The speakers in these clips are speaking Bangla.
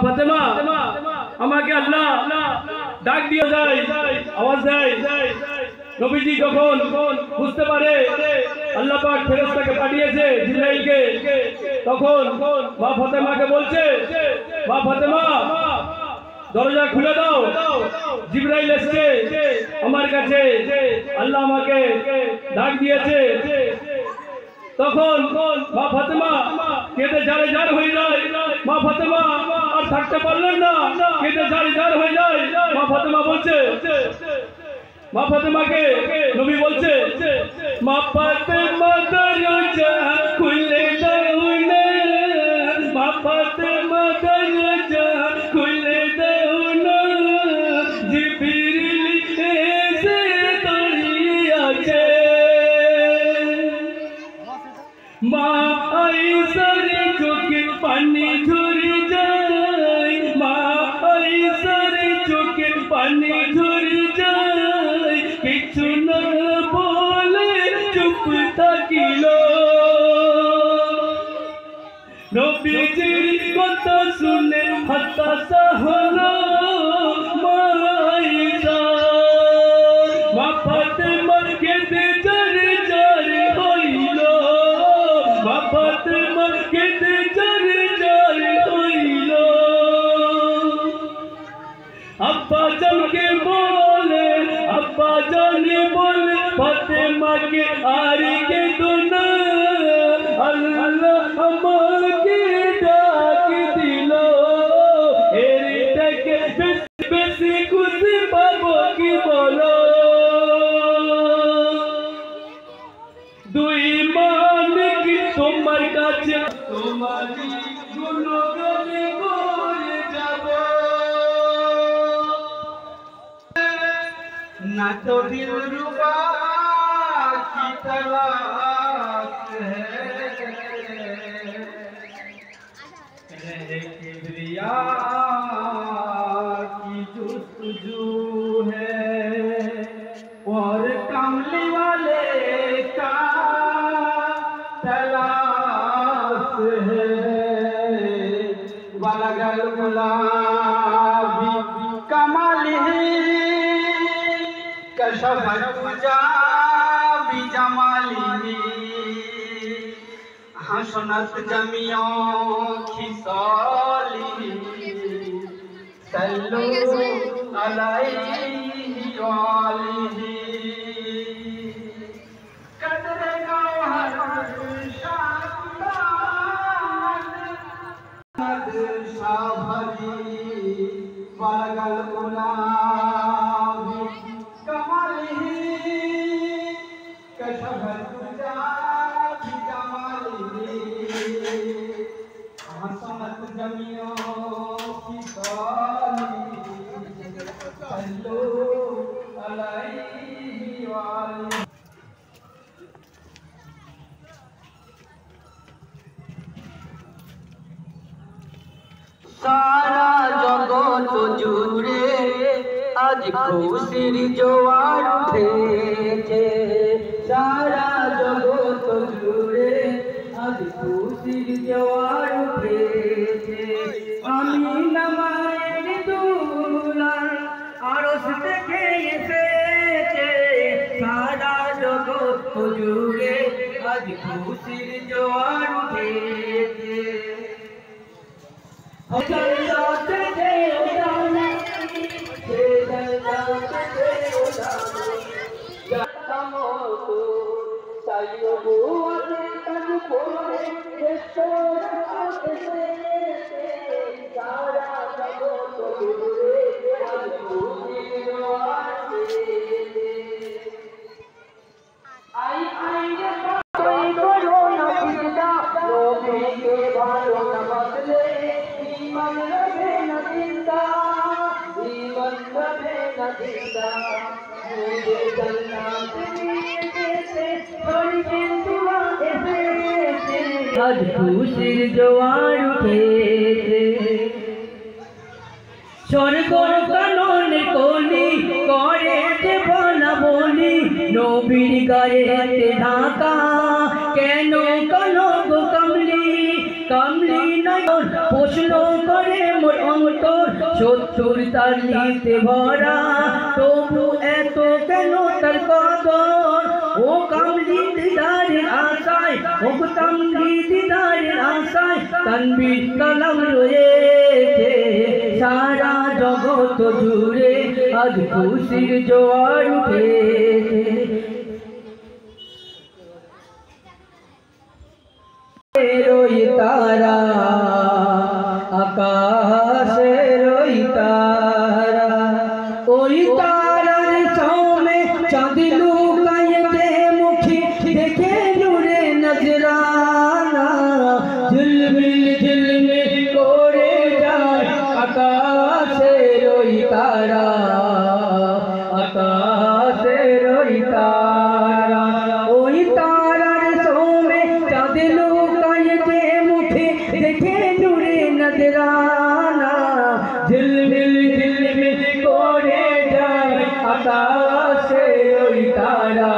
ফাতেমা আমাকে আল্লাহ ডাক দিয়ে যায়, আওয়াজ দেয়। নবীজি যখন বুঝতে পারে আল্লাহ পাক ফেরেশতাকে পাঠিয়েছে জিবরাইলকে, তখন মা ফাতেমাকে বলছে, মা ফাতেমা দরজা খুলে দাও, জিবরাইল এসেছে আমার কাছে, আল্লাহ আমাকে ডাক দিয়েছে। তখন মা ফাতেমা কেঁদে জারে জার হয়ে যায়। মা ফাতেমা আর থাকতে পারলেন না, কেঁদে জারে জার হয়ে যায়। মা ফাতেমা বলছে, মা ফাতেমাকে নবী বলছে, মা ফাতেমা দরজা খুলে দাও না, মা ফাতেমা দরজা খুলে দাও না, জিবরিল এসে দাঁড়িয়ে আছে। মা আয়েশার চোখে পানি ঝরে যায়, মা আয়েশার চোখে পানি ঝরে যায়, কিছু না বলে চুপ থাকিল। নবীজির কথা শুনে হতাশা হলো মা আয়েশা। মা ফাতেমা কেঁদে জারে জারে হইল, মা ফাতেমা কেঁদে জারে জারে হইল। আব্বা জানকে বলে, আব্বা জানে বলে ফাতেমাকে আর কেঁদো না, আল্লাহ আমাকে ডাক দিল। এর থেকে বেশি বেশি খুশি পাবো কি বলো? দুই মান কি তোমার কাছে, তোমারই গুণগানে করে যাব না, তো দিল রুবা কি तलाश है, किबरिया की जुस्तजू है, और कमली वाले का तलाश है। वलगल गुलाबी कमाली कशफत जाबी जमाली, हसनत जमियों खिसाली, सल्लु अलैहि वालिही। कदरे गौहर शाबान मद शाभरी, वलगल गुलाबी कमालिही कशफत जाबी जमालिही, हसनत जमियों खिसाली, सल्लु अलैहि वालिही। सारा जगत जुड़े आज खुशिर जोआर उठेছে, सारा जगत जुड़े आज खुशिर जोआर उठेছে। আমিনা মায়ের দুলাল আরশ থেকে এসেছে, সারা জগত জুড়ে আজ খুশির জোয়ার উঠেছে। आज खुशिर जोआर उठेছে, स्वर्ग कानन कली करेছে বলা বলি, নবীর গায়েতে ঢাকা কেন কালো গো কমলি, কমলি নয়ন প্রশ্ন করে মোর অন্তর, শত্রুর তালিতে ভরা, তবু এত কেন তার কদর। ও কামলি দিদারের আশায়, ও কামলি দিদারের আশায় তানবীর কালাম রয়েছে সারা জগৎ জুড়ে, আজ খুশির জোয়ার উঠেছে। ওই তারা আকাশের ওই তারা, ওই তারার সামনে চাঁদ লুকাইতে মুখী দেখে নূরে নজরানা, ঝিলমিল ঝিলমিল করে যায় আকাশের ওই তারা, আকাশের ওই তারা। ওই তারার সামনে চাঁদ লুকাইতে মুখে দেখে নূরে নজরানা, ঝিলমিল ঝিলমিল করে যায় আকাশের ওই তারা,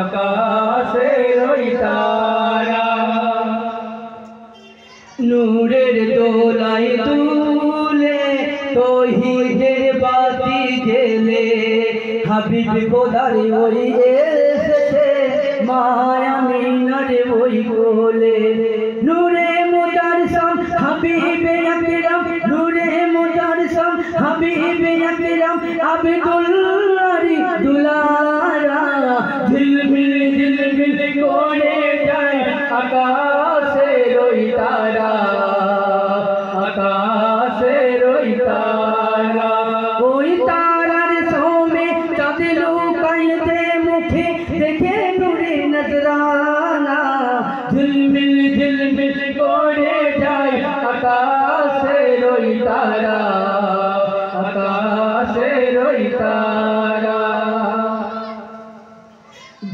আকাশের ওই তারা। নূরের দোলায় দুলে তৌহিদের বাতি জেলে, হাবিব খোদার ওই এসেছে মায়া মিনার ওই কোলে। নূরে মুতারসাম হাবিবে আকরাম, নূরে মুতারসাম হাবিবে আকরাম আব্দুল্লাহর দুলারা, ঝিলমিল ঝিলমিল করে যায় আকাশের ওই তারা, আকাশের ওই তারা। ওই তারার সামনে চাঁদ লুকাইতে মুখে দেখে নূরে নজরানা, ঝিলমিল ঝিলমিল করে যায় আকাশের ওই তারা, আকাশের ওই তারা।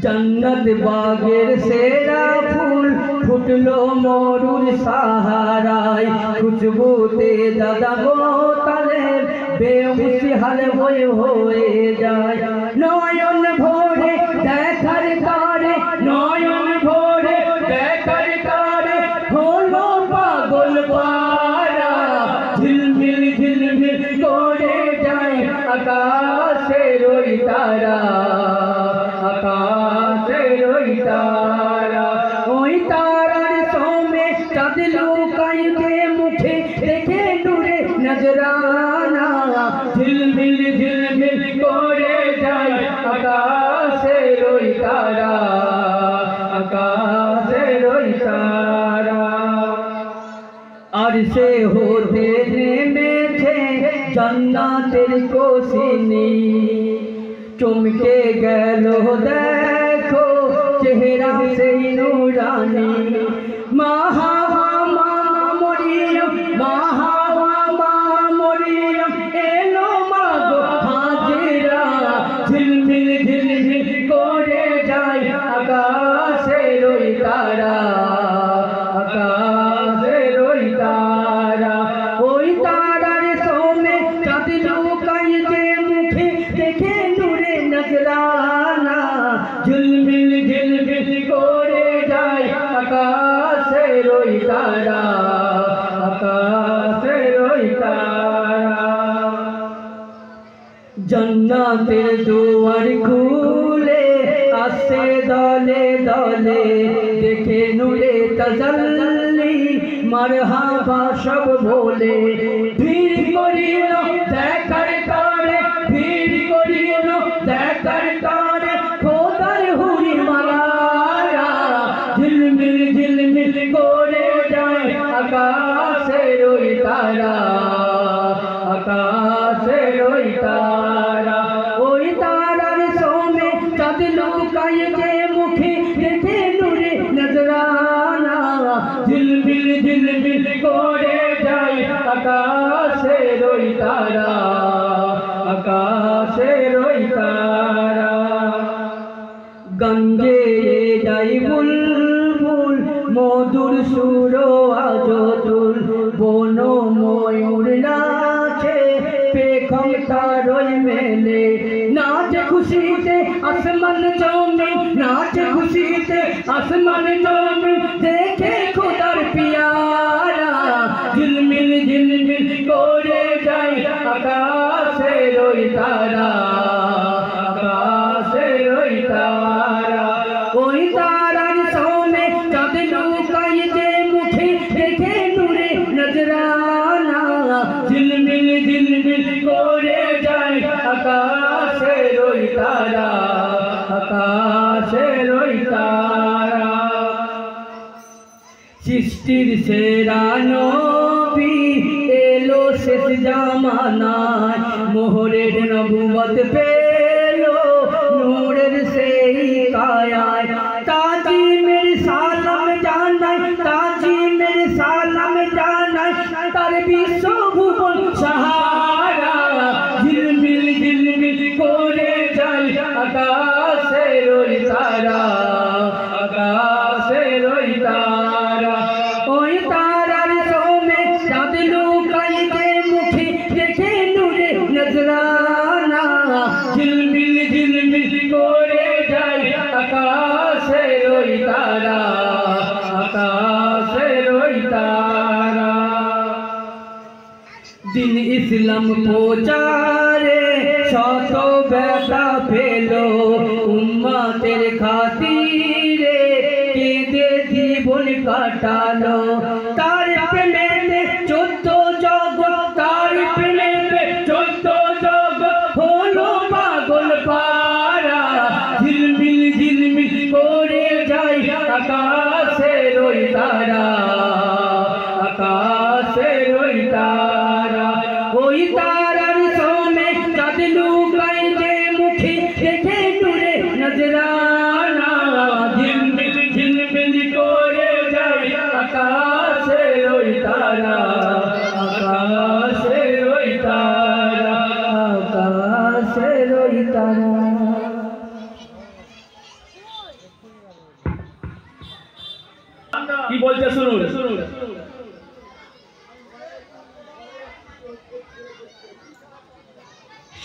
जन्नत बागेर सेरा फूल फुटलो मरुर सहाराय, खुशबूते दादा बोतले बेहुशी हाल होए जाय। नयन भोरे देखार तारे, नयन भोरे देखार तारे हलो पागल पारा, झिलमिल झिलमिल करे जाय आकाशेर ओई तारा, आकाशेर ओई तारा। ओई तारार सामने चाँद लुकाइते मुखे देखे नूरे नजराना, झिलमिल झिलमिल करे जाय आकाशेर ओई तारा, आकाशेर ओई तारा। अर्शे होते नेमेছে জান্নাতের কোসিনী, चुमके गलो देखो चेहरा से नूरानी, महा मरियम महा मरियम एलो मागो हाजिरा, झिलमिल झिलमिल करे जाय आकाशेर ओई तारा, आकाशेर ओई तारा। ओई तारार सामने चाँद लुकाइते मुखे देखे नजराना, झिलमिल झिलमिल करे जाय आकाशेर ओई तारा, आकाशेर ओई तारा। जन्नतेर दुआर खुले आसे दले दले, देखे नूरे तजल्ली मरहबा सब बोले। भीड़ करिल देखार तारे, भीड़ करिल देखार तारे खोदार हुरी मालारा, झिलमिल झिलमिल करे जाय आकाशेर ओई तारा, आकाशेर ओई तारा। ओई तारार सामने चाँद लुकाइते मुखे देखे नूरे नजराना, झिलमिल झिलमिल करे जाय आकाशेर ओई तारा, आकाशेर ओई तारा। गंगे जाई बुलबुल मधुर सुरो आजोतुल, बनो मयूर नाचे पेखम तारोय मेले, नाचे खुशीते आसमान जमीन, नाचे खुशीते आसमान जमीन देखे खुदार प्यारा, আকাশের ওই তারা সৃষ্টির সেরা নবী এলো শেষ জামানায় মোহরের নবুয়ত পেলো নূরের সেই কায়ায় তাজিমের সালাম জানাই তাজিমের সালাম জানাই তার বিশ্বভুবন সাহারা ঝিলমিল ঝিলমিল করে যায় আকাশের ওই তারা আকাশের ওই তারা ওই তারার সোমে চাঁদ লুকাই যে মুখে দেখে নূরে নজরানা ঝিলমিল ঝিলমিল করে যায় আকাশের ওই তারা আকাশের ওই তারা দিন ইসলাম প্রচারে শত ব্যথা পেলো উম্মতের খাতিরে কেঁদে জীবন কাটালো তার প্রেমেতে 14 জগৎ তার প্রেমেতে 14 জগৎ হলো পাগল পারা ঝিলমিল ঝিলমিল করে যায় আকাশের ওই তারা আকাশের ওই তারা ওই তারার সোমে চাঁদ লুকাই যে মুখে দেখে নূরে নজরানা ঝিলমিল ঝিলমিল করে যায় আকাশের ওই তারা আকাশের ওই তারা আকাশের ওই তারা কি বলছে শুনুন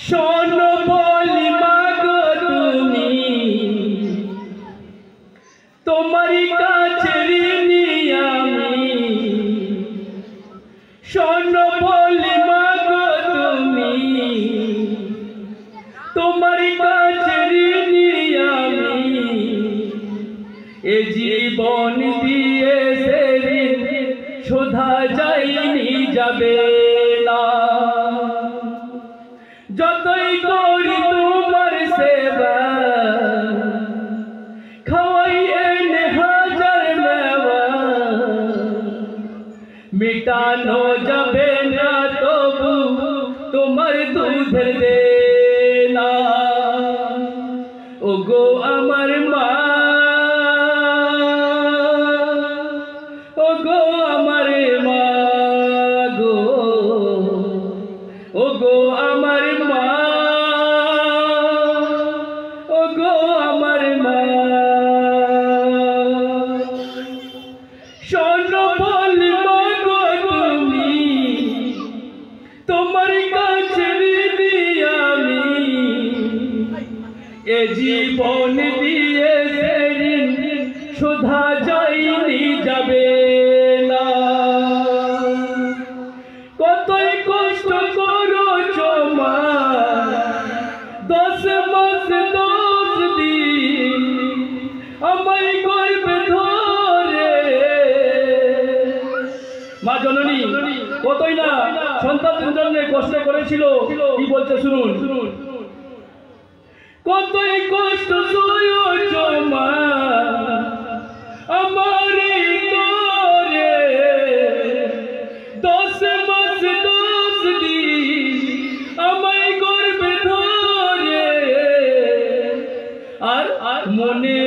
শোনো বলি মাগো তুমি তোমারই কাছে ঋণী আমি শোনো বলি মাগো তুমি তোমারই কাছে ঋণী আমি এ জীবন দিয়ে সে ঋণ শোধা যায়নি যাবে না যতই করি তোমার সেবা খাওয়াই এনে হাজার মেওয়া মিটানো যাবে না তবু তোমার দুধের দেনা ওগো আমার মা ওগো আমার মা গো ওগো আমার মা ওগো আমার মা শোনো বলি মাগো তুমি তোমার কাছে ঋণী আমি এ জীবন দিয়ে সে ঋণ শোধা যায়নি যাবে না কতই কষ্ট করছো মা 10 মাস 10 দিন আমায় গর্ভে ধরে মা জননী কতই না সন্তানদের জন্য কষ্ট করেছিল কি বলছে শুনুন কতই কষ্ট সয়েছো মা আমার তোরে 10 মাস 10 দিন আমায় গর্ভে ধরে আর মনে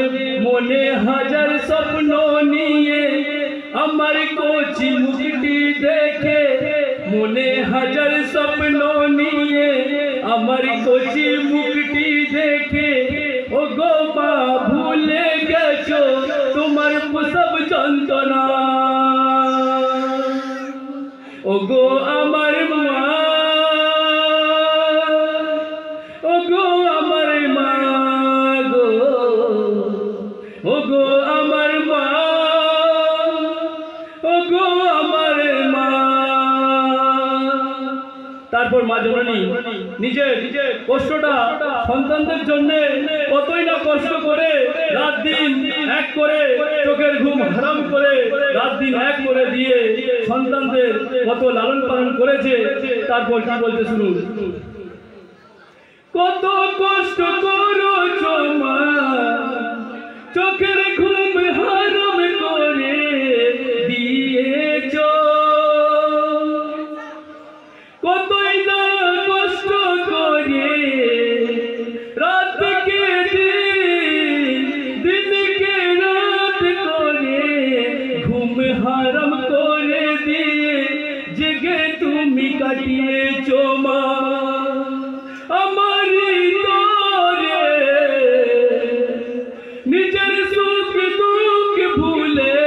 মনে হাজার স্বপ্ন নিয়ে আমার কচি মুখটি দেখে মনে হাজার স্বপ্ন নিয়ে আমার কচি মুখটি দেখে ও গো মা ভুলে গেছো তোমার সব যন্ত্রণা ও গো আমার মা ও গো আমার মা গো ও গো আমার মা ও গো আমার মা তারপর মা জননী নিজের কষ্টটা সন্তানদের জন্য কতই না কষ্ট করে রাত দিন এক করে চোখের ঘুম হারাম করে রাত দিন এক করে দিয়ে সন্তানদের কত লালন পালন করেছে তারপর কি বলতে শুনুন কত কষ্ট করছো মা চোখের ঘুম হারাম করে দিয়েছ, কতই না কষ্ট করে রাতকে দিন, দিনকে রাত করে ঘুম হারাম করে দিয়ে জেগে তুমি কাটিয়েছ মা আমারই তরে। নিজের সুখ দুঃখ ভুলে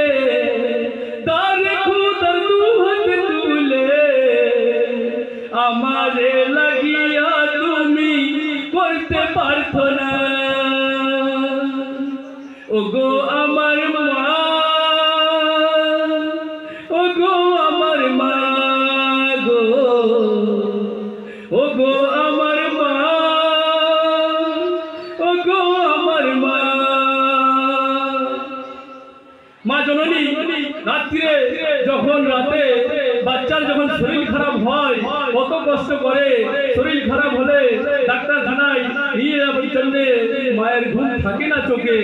তার খুদার দুহাত তুলে আমারে লাগিয়া তুমি করতে পারতো না। ওগো আমার মা, ওগো আমার মা গো, ওগো আমার মা, ওগো আমার মা। মা জননী রাত্রে যখন রাতে বাচ্চার যখন শরীর খারাপ হয় কত কষ্ট করে, শরীর খারাপ হলে ডাক্তারখানায় নিয়ে যাবার জন্য মায়ের ঘুম থাকে না চোখে।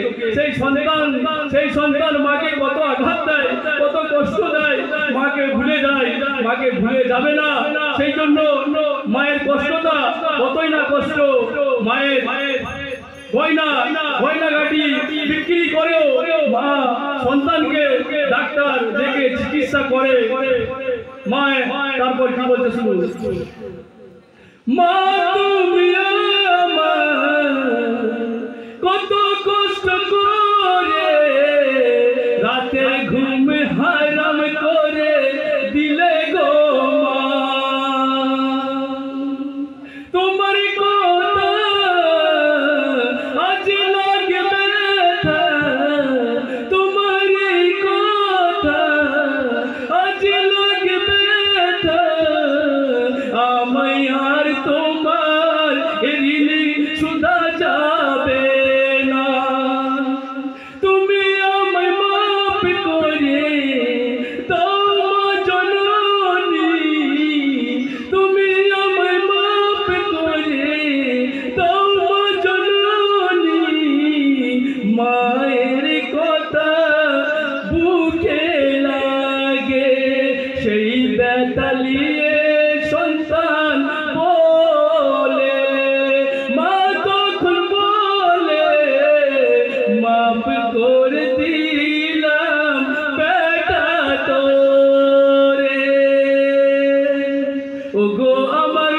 সেই সন্তান মাকে কত আঘাত দেয়, কত কষ্ট দেয়, মাকে ভুলে যায়, মাকে ভুলে যাবে না। সেই জন্য মায়ের কষ্টটা কতই না কষ্ট। মায়ের গয়না গাটি বিক্রি করেও মা সন্তানকে ডাক্তার দেখে চিকিৎসা করে। মায় তারপর কি বলতে শুরু, মা তুমি আমার কত কষ্ট করে রাতে ঘুম হারাম করে দিলে গো মা। তোমার কথা আজ লাগে ব্যথা, তোমার কথা আজ লাগে ব্যথা, আমায় আর তোমার ঋণ শুধা যাবে না। তুমি আমায় মাফ করে দাও মা জননী, তুমি আমায় মাফ করে দাও মা জননী। মায়ের কথা বুকে লাগে সেই বেতালিয়ে সন্তান বলে, মা তখন বলে মাফ করে দিলাম বেটা তোরে। ওগো আমার